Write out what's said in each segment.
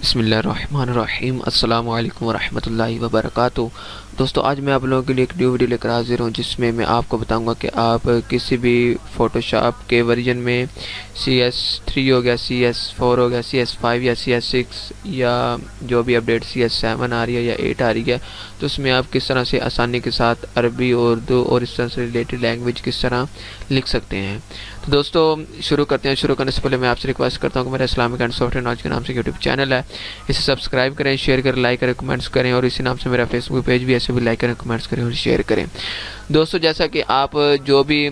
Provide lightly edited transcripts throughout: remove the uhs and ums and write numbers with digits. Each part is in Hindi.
बिस्मिल्लाहिर्रहमानिर्रहीम अस्सलामु अलैकुम वरहमतुल्लाहि वबरकातुहू। दोस्तों, आज मैं आप लोगों के लिए एक न्यू वीडियो लेकर हाजिर हूँ जिसमें मैं आपको बताऊंगा कि आप किसी भी फ़ोटोशॉप के वर्जन में CS3 हो गया, CS4 हो गया, CS5 या CS6 या जो भी अपडेट CS7 आ रही है या 8 आ रही है, तो उसमें आप किस तरह से आसानी के साथ अरबी, उर्दू और इस तरह से रिलेटेड लैंग्वेज किस तरह लिख सकते हैं। तो दोस्तों, शुरू करते हैं। शुरू करने से पहले मैं आपसे रिक्वेस्ट करता हूँ कि मेरा इस्लामिक एंड सॉफ्टवेयर नॉलेज के नाम से यूट्यूब चैनल है, इसे सब्सक्राइब करें, शेयर करें, लाइक करें, कमेंट्स करें, और इसी नाम से मेरा फेसबुक पेज भी, ऐसे भी लाइक करें, कमेंट्स करें और शेयर करें। दोस्तों, जैसा कि आप जो भी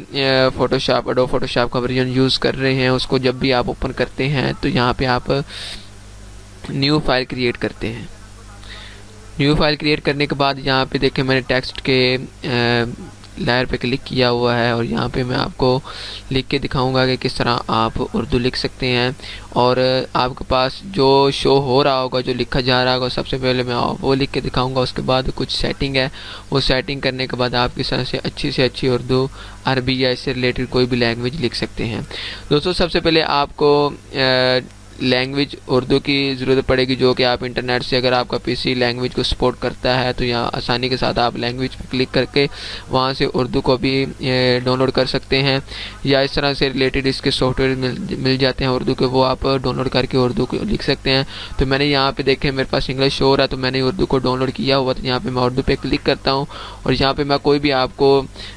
फोटोशॉप, एडोब फोटोशॉप का वर्जन यूज़ कर रहे हैं, उसको जब भी आप ओपन करते हैं तो यहाँ पे आप न्यू फाइल क्रिएट करते हैं। न्यू फाइल क्रिएट करने के बाद यहाँ पे देखें, मैंने टेक्स्ट के लेयर पे क्लिक किया हुआ है और यहाँ पे मैं आपको लिख के दिखाऊंगा कि किस तरह आप उर्दू लिख सकते हैं। और आपके पास जो शो हो रहा होगा, जो लिखा जा रहा होगा, सबसे पहले मैं वो लिख के दिखाऊंगा। उसके बाद कुछ सेटिंग है, वो सेटिंग करने के बाद आप किस तरह से अच्छी उर्दू, अरबी या इससे रिलेटेड कोई भी लैंग्वेज लिख सकते हैं। दोस्तों, सबसे पहले आपको लैंग्वेज उर्दू की ज़रूरत पड़ेगी, जो कि आप इंटरनेट से, अगर आपका पीसी लैंग्वेज को सपोर्ट करता है तो यहाँ आसानी के साथ आप लैंग्वेज पर क्लिक करके वहाँ से उर्दू को भी डाउनलोड कर सकते हैं, या इस तरह से रिलेटेड इसके सॉफ्टवेयर मिल जाते हैं उर्दू के, वो आप डाउनलोड करके उर्दू को लिख सकते हैं। तो मैंने यहाँ पे देखें, मेरे पास इंग्लिश हो रहा है तो मैंने उर्दू को डाउनलोड किया हुआ, तो यहाँ पर मैं उर्दू पे क्लिक करता हूँ और यहाँ पर मैं कोई भी आपको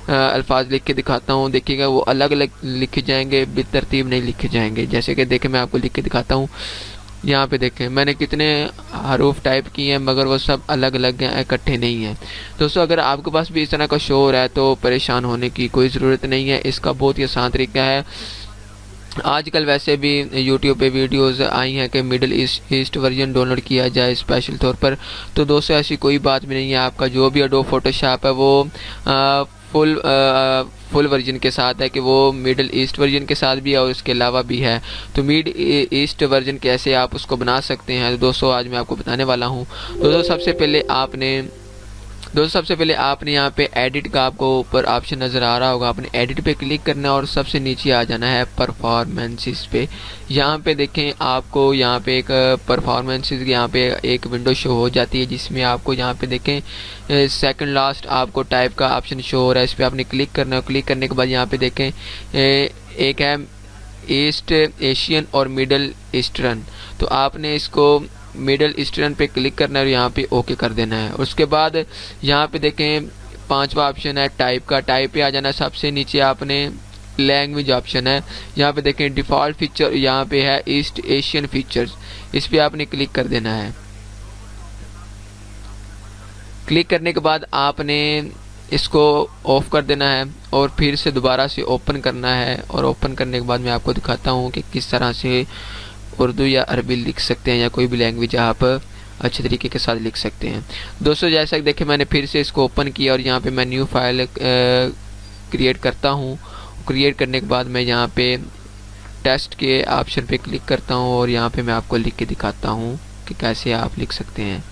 अल्फाज लिख के दिखाता हूँ। देखिएगा, वो अलग अलग लिखे जाएंगे, बेतरतीब नहीं लिखे जाएंगे। जैसे कि देखें, मैं आपको लिख के दिखाता हूँ। यहाँ पे देखें मैंने कितने हरूफ टाइप किए हैं, मगर वो सब अलग अलग हैं, इकट्ठे नहीं हैं। दोस्तों, अगर आपके पास भी इस तरह का शो हो रहा है तो परेशान होने की कोई ज़रूरत नहीं है। इसका बहुत ही आसान तरीका है। आजकल वैसे भी यूट्यूब पे वीडियोस आई हैं कि मिडल ईस्ट वर्जन डाउनलोड किया जाए स्पेशल तौर पर। तो दोस्तों, ऐसी कोई बात भी नहीं है। आपका जो भी एडोब फोटोशॉप है वो फुल वर्जन के साथ है, कि वो मिडल ईस्ट वर्जन के साथ भी है और इसके अलावा भी है। तो मिड ईस्ट वर्जन कैसे आप उसको बना सकते हैं, तो दोस्तों आज मैं आपको बताने वाला हूँ। दोस्तों, सबसे पहले आपने यहाँ पे एडिट का, आपको ऊपर ऑप्शन नज़र आ रहा होगा, आपने एडिट पे क्लिक करना है और सबसे नीचे आ जाना है परफॉर्मेंसेस पे। यहाँ पे देखें, आपको यहाँ पे एक परफॉर्मेंसेस, यहाँ पे एक विंडो शो हो जाती है जिसमें आपको यहाँ पे देखें सेकंड लास्ट आपको टाइप का ऑप्शन शो हो रहा है। इस पर आपने क्लिक करना है। क्लिक करने के बाद यहाँ पे देखें एक है ईस्ट एशियन और मिडल ईस्टर्न, तो आपने इसको मिडल ईस्टर्न पे क्लिक करना है और यहाँ पे ओके कर देना है। उसके बाद यहाँ पे देखें पांचवा ऑप्शन है टाइप का, टाइप पे आ जाना है। सबसे नीचे आपने लैंग्वेज ऑप्शन है, यहाँ पे देखें डिफ़ॉल्ट फीचर, यहाँ पे है ईस्ट एशियन फीचर्स, इस पे आपने क्लिक कर देना है। क्लिक करने के बाद आपने इसको ऑफ कर देना है और फिर से दोबारा से ओपन करना है। और ओपन करने के बाद मैं आपको दिखाता हूँ कि किस तरह से उर्दू या अरबी लिख सकते हैं, या कोई भी लैंग्वेज आप अच्छे तरीके के साथ लिख सकते हैं। दोस्तों, जैसा कि देखें, मैंने फिर से इसको ओपन किया और यहाँ पे मैं न्यू फाइल क्रिएट करता हूँ। क्रिएट करने के बाद मैं यहाँ पे टेक्स्ट के ऑप्शन पे क्लिक करता हूँ और यहाँ पे मैं आपको लिख के दिखाता हूँ कि कैसे आप लिख सकते हैं।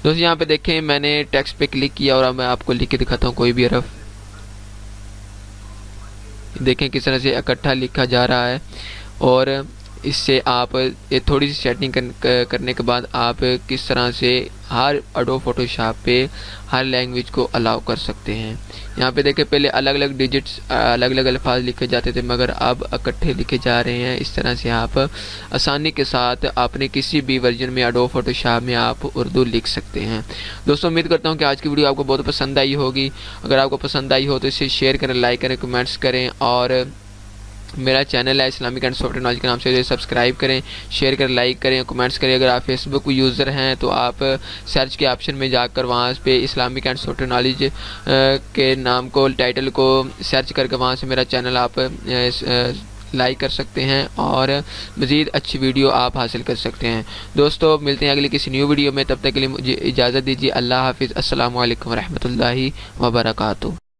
दोस्तों, यहाँ पे देखें मैंने टेक्स्ट पे क्लिक किया और अब मैं आपको लिख के दिखाता हूँ कोई भी हरफ। देखें किस तरह से इकट्ठा लिखा जा रहा है। और इससे आप थोड़ी सी सेटिंग करने के बाद आप किस तरह से हर एडोब फोटोशॉप पे हर लैंग्वेज को अलाउ कर सकते हैं। यहाँ पे देखें, पहले अलग अलग डिजिट्स, अलग अलग अल्फाज लिखे जाते थे, मगर अब इकट्ठे लिखे जा रहे हैं। इस तरह से आप आसानी के साथ अपने किसी भी वर्जन में एडोब फोटोशॉप में आप उर्दू लिख सकते हैं। दोस्तों, उम्मीद करता हूँ कि आज की वीडियो आपको बहुत पसंद आई होगी। अगर आपको पसंद आई हो तो इसे शेयर करें, लाइक करें, कमेंट्स करें, और मेरा चैनल है इस्लामिक एंड सॉफ्टवेयर नॉलेज के नाम से, सब्सक्राइब करें, शेयर करें, लाइक करें, कमेंट्स करें। अगर आप फेसबुक यूज़र हैं तो आप सर्च के ऑप्शन में जाकर वहाँ पे इस्लामिक एंड सॉफ्टवेयर नॉलेज के नाम को, टाइटल को सर्च करके वहाँ से मेरा चैनल आप लाइक कर सकते हैं और मज़ीद अच्छी वीडियो आप हासिल कर सकते हैं। दोस्तों, मिलते हैं अगली किसी न्यू वीडियो में, तब तक के लिए मुझे इजाज़त दीजिए। अल्लाह हाफिज़। अस्सलामु अलैकुम वरहमतुल्लाहि वबरकातुहू।